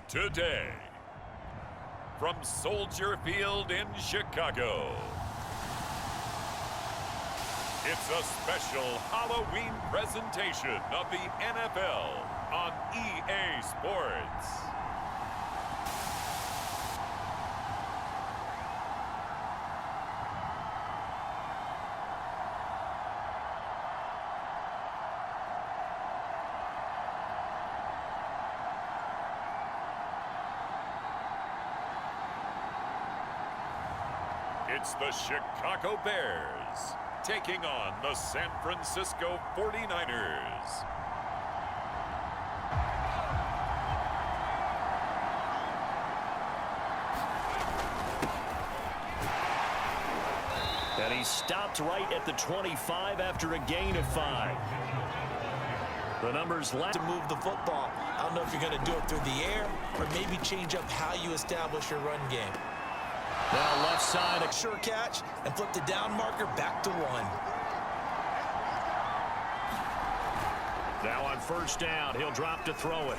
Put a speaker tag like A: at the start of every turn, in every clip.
A: today, from Soldier Field in Chicago, it's a special Halloween presentation of the NFL on EA Sports. It's the Chicago Bears taking on the San Francisco 49ers.
B: And he stopped right at the 25 after a gain of 5. The numbers left
C: to move the football. I don't know if you're going to do it through the air or maybe change up how you establish your run game.
B: Now left side,
C: a sure catch, and flip the down marker back to 1.
B: Now on first down, he'll drop to throw it.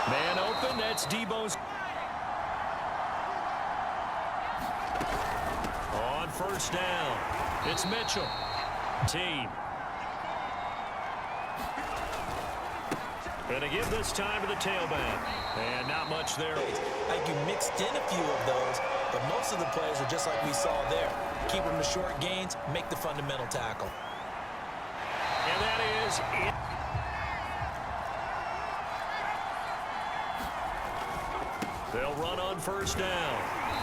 B: Man open, that's Debo's. On first down, it's Mitchell. Team. Going to give this time to the tailback. And not much there.
C: Like you mixed in a few of those, but most of the plays are just like we saw there. Keep them to short gains, make the fundamental tackle.
B: And that is it. They'll run on first down.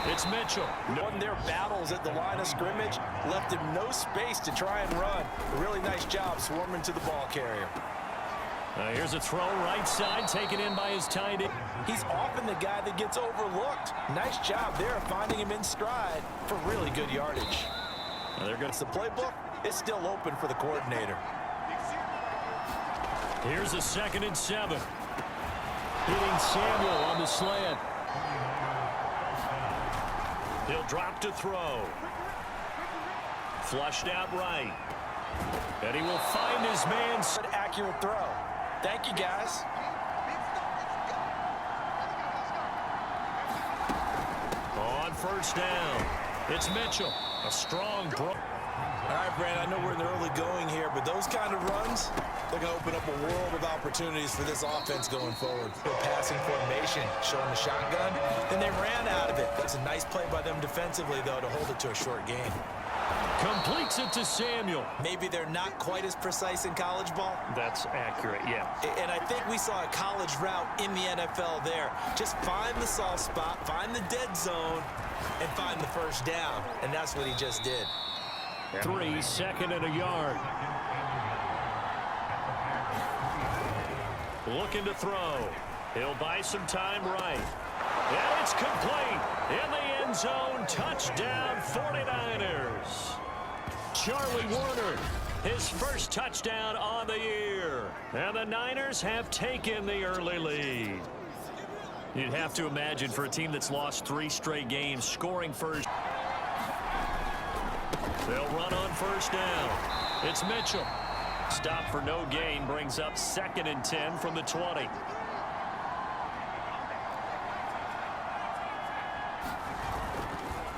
B: It's Mitchell.
C: Won their battles at the line of scrimmage, left him no space to try and run. A really nice job swarming to the ball carrier.
B: Here's a throw right side, taken in by his tight end.
C: He's often the guy that gets overlooked. Nice job there finding him in stride for really good yardage.
B: They're going to
C: the playbook. It's still open for the coordinator.
B: Here's a 2nd and 7. Hitting Samuel on the slant. He'll drop to throw. Flushed out right. And he will find his man.
C: An accurate throw. Thank you, guys.
B: On first down, it's Mitchell. A strong throw.
C: All right, Brand, I know we're in the early going here, but those kind of runs, they're going to open up a world of opportunities for this offense going forward. Passing formation, showing the shotgun, then they ran out of it. That's a nice play by them defensively, though, to hold it to a short gain.
B: Completes it to Samuel.
C: Maybe they're not quite as precise in college ball.
B: That's accurate, yeah.
C: And I think we saw a college route in the NFL there. Just find the soft spot, find the dead zone, and find the first down. And that's what he just did.
B: 3, 2nd and a yard. Looking to throw. He'll buy some time right. And it's complete. In the end zone, touchdown 49ers. Charlie Warner, his first touchdown on the year. And the Niners have taken the early lead. You'd have to imagine for a team that's lost 3 straight games, scoring first. They'll run on first down. It's Mitchell. Stop for no gain brings up 2nd and 10 from the 20.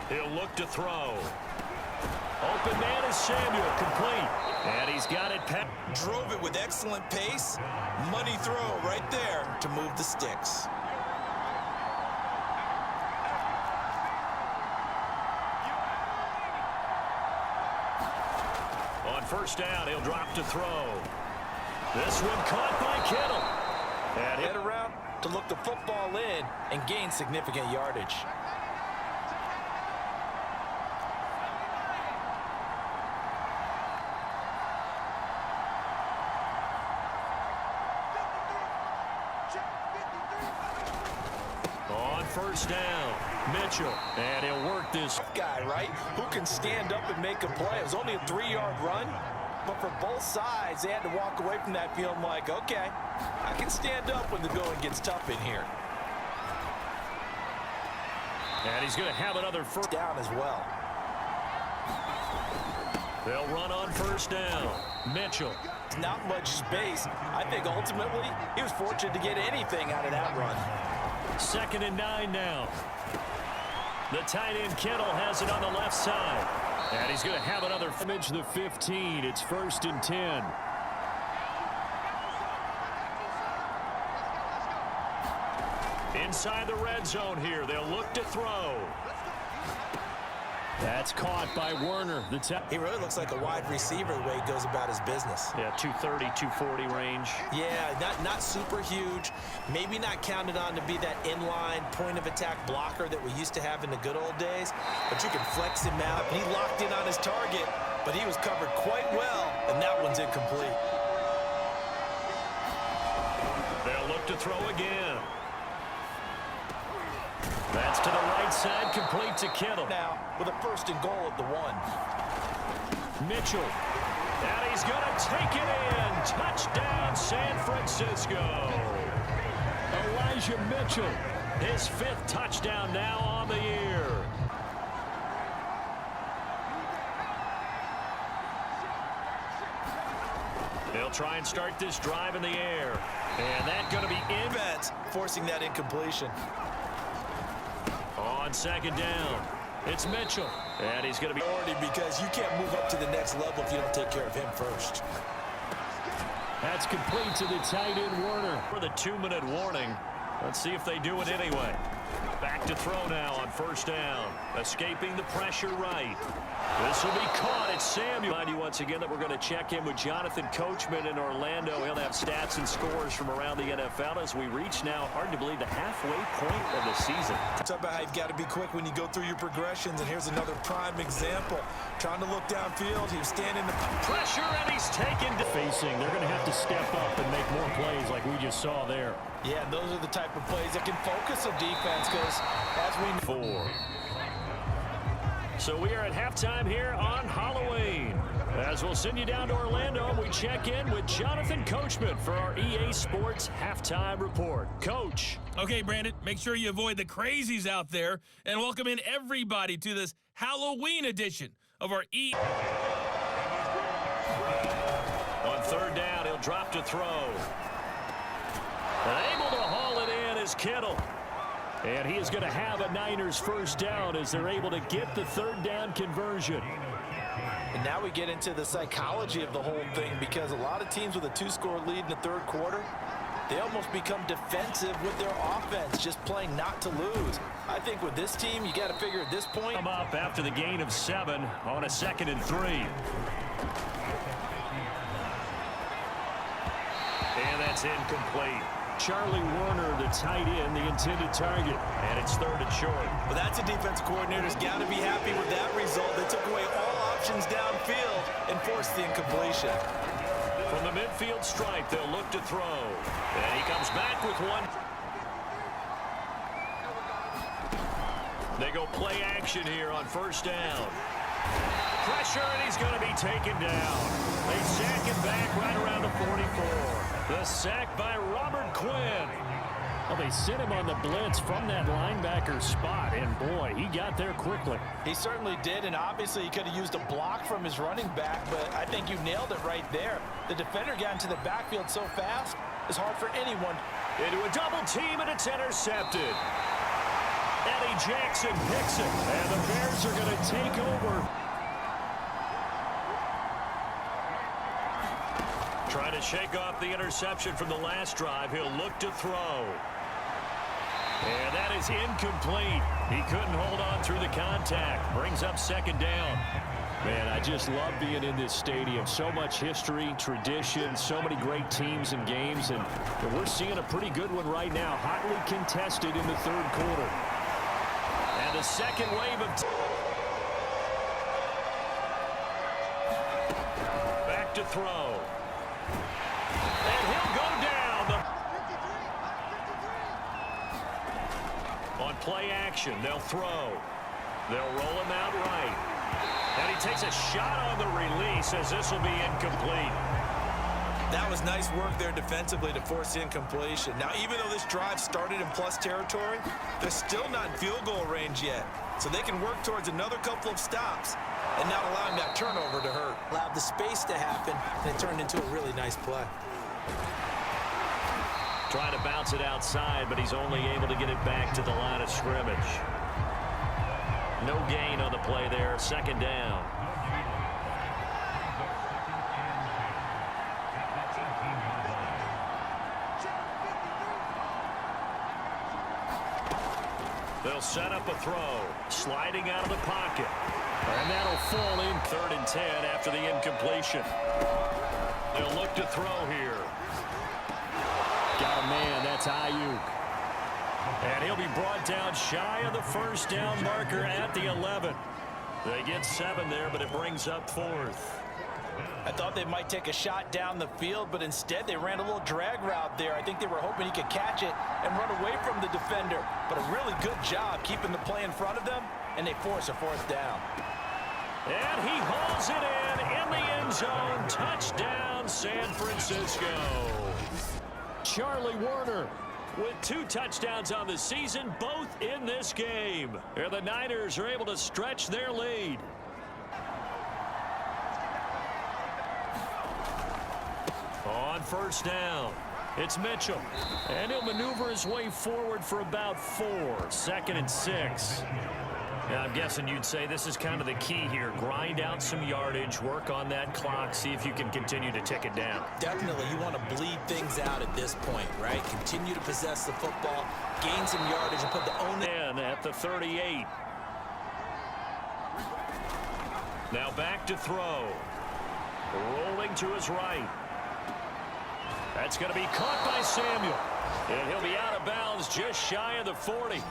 B: He'll look to throw. Open man is Samuel, complete. And he's got it.
C: Drove it with excellent pace. Money throw right there to move the sticks.
B: On first down, he'll drop to throw. This one caught by Kittle.
C: And head around to look the football in and gain significant yardage.
B: First down, Mitchell, and he'll work this
C: guy, right, who can stand up and make a play. It was only a 3-yard run, but for both sides, they had to walk away from that feeling like, okay, I can stand up when the going gets tough in here.
B: And he's going to have another first
C: down as well.
B: They'll run on first down. Mitchell.
C: Not much space. I think ultimately he was fortunate to get anything out of that run.
B: 2nd and 9 now. The tight end Kittle has it on the left side. And he's going to have another image the 15. It's 1st and 10. Inside the red zone here. They'll look to throw. That's caught by Werner.
C: He really looks like a wide receiver the way he goes about his business.
B: Yeah, 230, 240 range.
C: Yeah, not super huge. Maybe not counted on to be that inline point-of-attack blocker that we used to have in the good old days. But you can flex him out. He locked in on his target, but he was covered quite well, and that one's incomplete.
B: They'll look to throw again. That's to the right side, complete to Kittle.
C: Now, with a 1st and goal at the 1.
B: Mitchell. And he's going to take it in. Touchdown, San Francisco. Elijah Mitchell, his 5th touchdown now on the year. They'll try and start this drive in the air. And that's going to be in.
C: Forcing that incompletion.
B: On 2nd down, it's Mitchell. And he's going to be
C: because you can't move up to the next level if you don't take care of him first.
B: That's complete to the tight end Werner. For the 2-minute warning. Let's see if they do it anyway. Back to throw now on 1st down. Escaping the pressure right. This will be caught. It's Samuel. Remind you once again that we're going to check in with Jonathan Coachman in Orlando. He'll have stats and scores from around the NFL as we reach now, hard to believe, the halfway point of the season.
C: Talk about how you've got to be quick when you go through your progressions, and here's another prime example. Trying to look downfield, he was standing the
B: pressure, and he's taken. Facing, they're going to have to step up and make more plays like we just saw there.
C: Yeah, those are the type of plays that can focus a defense because as we know.
B: 4. So we are at halftime here on Halloween. As we'll send you down to Orlando, and we check in with Jonathan Coachman for our EA Sports Halftime Report. Coach.
D: Okay, Brandon, make sure you avoid the crazies out there and welcome in everybody to this Halloween edition of our
B: On 3rd down, he'll drop to throw. Able to haul it in is Kittle. And he is going to have a Niners 1st down as they're able to get the 3rd down conversion.
C: And now we get into the psychology of the whole thing because a lot of teams with a 2-score lead in the 3rd quarter, they almost become defensive with their offense, just playing not to lose. I think with this team, you got to figure at this point.
B: Come up after the gain of 7 on a 2nd and 3. And that's incomplete. Charlie Werner, the tight end, the intended target. And it's 3rd and short.
C: Well, that's a defensive coordinator's got to be happy with that result. They took away all options downfield and forced the incompletion.
B: From the midfield stripe, they'll look to throw. And he comes back with one. They go play action here on 1st down. Pressure, and he's going to be taken down. They sack him back right around the 44. The sack by Robert Quinn. Well, they sent him on the blitz from that linebacker spot, and boy, he got there quickly.
C: He certainly did, and obviously he could have used a block from his running back, but I think you nailed it right there. The defender got into the backfield so fast, it's hard for anyone.
B: Into a double team, and it's intercepted. Eddie Jackson picks it, and the Bears are going to take over. Trying to shake off the interception from the last drive. He'll look to throw. And that is incomplete. He couldn't hold on through the contact. Brings up 2nd down. Man, I just love being in this stadium. So much history, tradition, so many great teams and games. And we're seeing a pretty good one right now. Hotly contested in the 3rd quarter. And the second wave of... Back to throw. And he'll go down. On play action, they'll throw. They'll roll him out right. And he takes a shot on the release as this will be incomplete.
C: That was nice work there defensively to force the incompletion. Now, even though this drive started in plus territory, they're still not in field goal range yet. So they can work towards another couple of stops and not allowing that turnover to hurt.
E: Allowed the space to happen, and it turned into a really nice play.
B: Trying to bounce it outside, but he's only able to get it back to the line of scrimmage. No gain on the play there. Second down. They'll set up a throw. Sliding out of the pocket. And that'll fall in 3rd and 10 after the incompletion. They'll look to throw here. Got a man. That's Ayuk. And he'll be brought down shy of the first down marker at the 11. They get 7 there, but it brings up 4th.
E: I thought they might take a shot down the field, but instead they ran a little drag route there. I think they were hoping he could catch it and run away from the defender. But a really good job keeping the play in front of them, and they force a 4th down.
B: And he hauls it in the end zone. Touchdown, San Francisco. Charlie Warner with 2 touchdowns on the season, both in this game. And the Niners are able to stretch their lead. On 1st down, it's Mitchell. And he'll maneuver his way forward for about 4. 2nd and 6. Now, I'm guessing you'd say this is kind of the key here. Grind out some yardage, work on that clock, see if you can continue to tick it down.
E: Definitely, you want to bleed things out at this point, right? Continue to possess the football, gain some yardage, and put the own
B: in at the 38. Now back to throw. Rolling to his right. That's going to be caught by Samuel. And he'll be out of bounds just shy of the 40.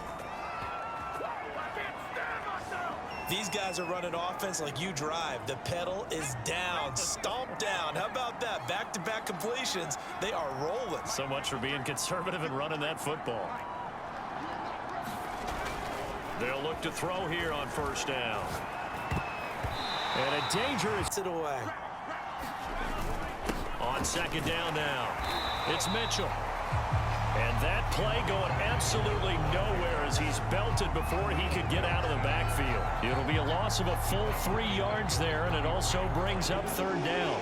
C: These guys are running offense like you drive. The pedal is down, stomped down. How about that? Back-to-back completions. They are rolling.
B: So much for being conservative and running that football. They'll look to throw here on 1st down. And a dangerous
E: it away.
B: On 2nd down now, it's Mitchell. And that play going absolutely nowhere as he's belted before he could get out of the backfield. It'll be a loss of a full 3 yards there, and it also brings up 3rd down.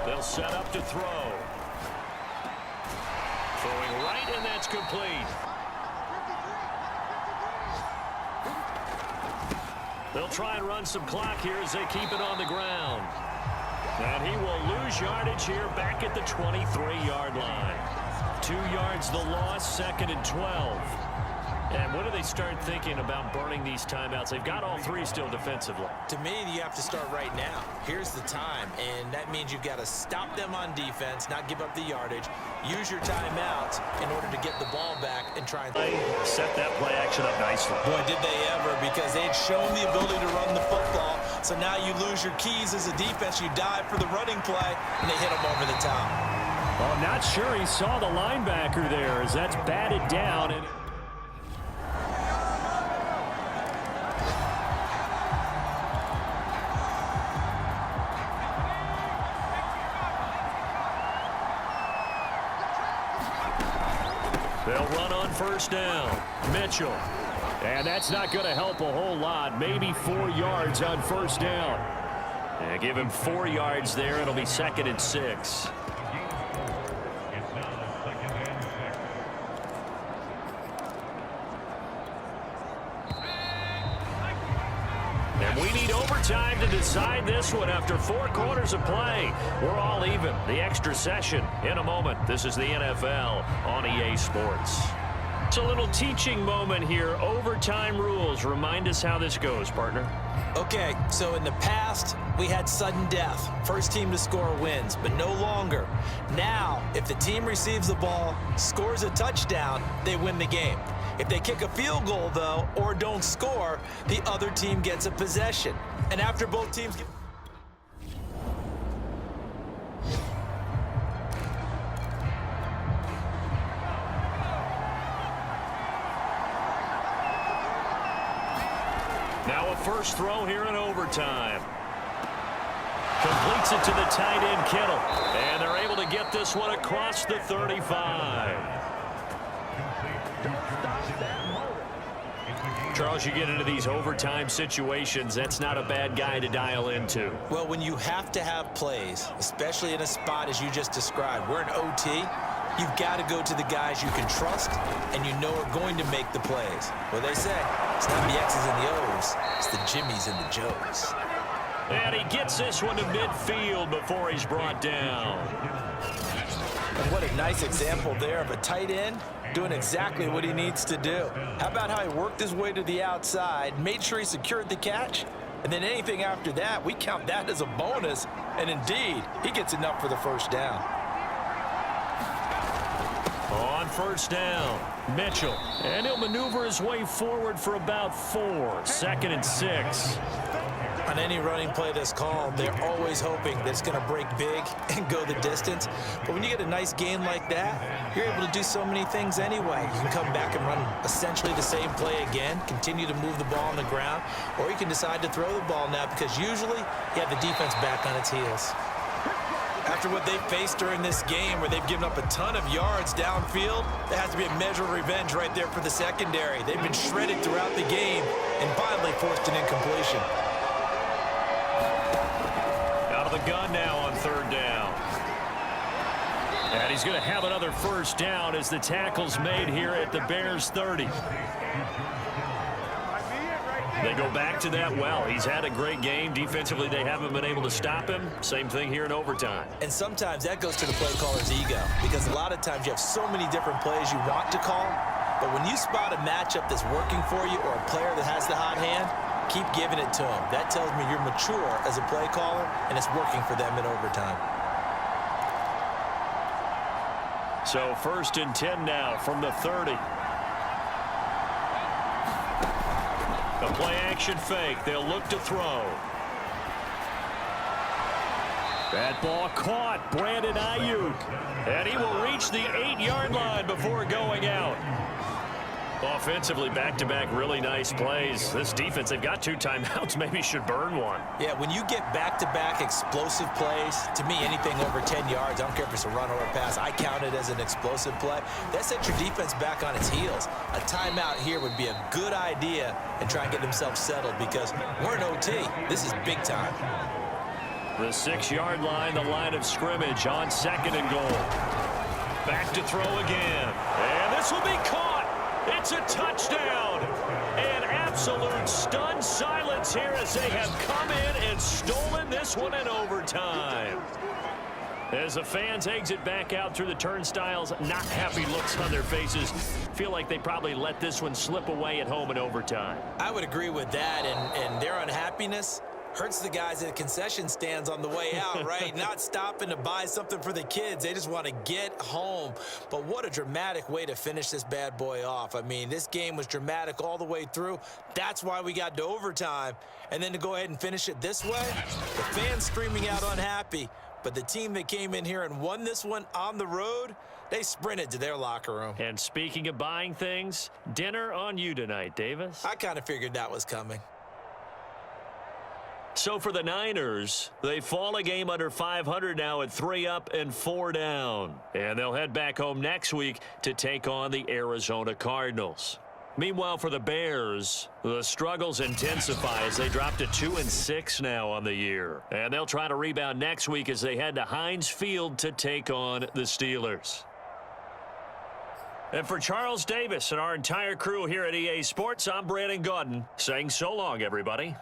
B: They'll set up to throw. Throwing right, and that's complete. They'll try and run some clock here as they keep it on the ground. And he will lose yardage here back at the 23-yard line. 2 yards the loss, 2nd and 12. And when do they start thinking about burning these timeouts? They've got all 3 still defensively.
E: To me, you have to start right now. Here's the time, and that means you've got to stop them on defense, not give up the yardage, use your timeouts in order to get the ball back and try and
B: set that play action up nicely.
C: Boy, did they ever, because they'd shown the ability to run the football. So now you lose your keys as a defense. You dive for the running play, and they hit them over the top.
B: Well, I'm not sure he saw the linebacker there as that's batted down. And they'll run on 1st down. Mitchell. And that's not going to help a whole lot. Maybe 4 yards on 1st down. And give him 4 yards there. It'll be 2nd and 6. And we need overtime to decide this one after 4 quarters of play. We're all even. The extra session in a moment. This is the NFL on EA Sports. It's a little teaching moment here. Overtime rules. Remind us how this goes, partner.
E: Okay, so in the past, we had sudden death. First team to score wins, but no longer. Now, if the team receives the ball, scores a touchdown, they win the game. If they kick a field goal, though, or don't score, the other team gets a possession. And after both teams get...
B: Now a first throw here in overtime. Completes it to the tight end, Kittle. And they're able to get this one across the 35. Charles, you get into these overtime situations, that's not a bad guy to dial into.
E: Well, when you have to have plays, especially in a spot as you just described, we're in OT, you've got to go to the guys you can trust and you know are going to make the plays. Well, they say, it's not the X's and the O's, it's the Jimmies and the Joes.
B: And he gets this one to midfield before he's brought down.
E: And what a nice example there of a tight end doing exactly what he needs to do. How about how he worked his way to the outside, made sure he secured the catch, and then anything after that, we count that as a bonus. And indeed, he gets enough for the first down.
B: On first down, Mitchell. And he'll maneuver his way forward for about 4. 2nd and 6.
E: On any running play that's called, they're always hoping that it's going to break big and go the distance. But when you get a nice gain like that, you're able to do so many things anyway. You can come back and run essentially the same play again, continue to move the ball on the ground, or you can decide to throw the ball now because usually you have the defense back on its heels. After what they've faced during this game where they've given up a ton of yards downfield, there has to be a measure of revenge right there for the secondary. They've been shredded throughout the game and finally forced an incompletion.
B: The gun now on 3rd down. And he's going to have another first down as the tackle's made here at the Bears 30. They go back to that well. He's had a great game. Defensively, they haven't been able to stop him. Same thing here in overtime.
E: And sometimes that goes to the play caller's ego because a lot of times you have so many different plays you want to call, but when you spot a matchup that's working for you or a player that has the hot hand, keep giving it to him. That tells me you're mature as a play caller, and it's working for them in overtime.
B: So 1st and 10 now from the 30. A play-action fake. They'll look to throw. That ball caught. Brandon Ayuk. And he will reach the 8-yard line before going out. Offensively, back-to-back really nice plays. This defense, they've got 2 timeouts, maybe should burn one.
E: Yeah, when you get back-to-back explosive plays, to me, anything over 10 yards, I don't care if it's a run or a pass, I count it as an explosive play. That sets your defense back on its heels. A timeout here would be a good idea and try and get themselves settled because we're in OT. This is big time.
B: The 6-yard line, the line of scrimmage on 2nd and goal. Back to throw again. And this will be caught. It's a touchdown. An absolute stunned silence here as they have come in and stolen this one in overtime. As the fans exit back out through the turnstiles, not happy looks on their faces. Feel like they probably let this one slip away at home in overtime.
E: I would agree with that, and their unhappiness hurts the guys at the concession stands on the way out, right? Not stopping to buy something for the kids. They just want to get home. But what a dramatic way to finish this bad boy off. I mean, this game was dramatic all the way through. That's why we got to overtime. And then to go ahead and finish it this way, the fans screaming out unhappy. But the team that came in here and won this one on the road, they sprinted to their locker room.
B: And speaking of buying things, dinner on you tonight, Davis.
E: I kind of figured that was coming.
B: So for the Niners, they fall a game under 500 now at 3 up and 4 down. And they'll head back home next week to take on the Arizona Cardinals. Meanwhile, for the Bears, the struggles intensify as they drop to 2-6 now on the year. And they'll try to rebound next week as they head to Heinz Field to take on the Steelers. And for Charles Davis and our entire crew here at EA Sports, I'm Brandon Gaudin saying so long, everybody.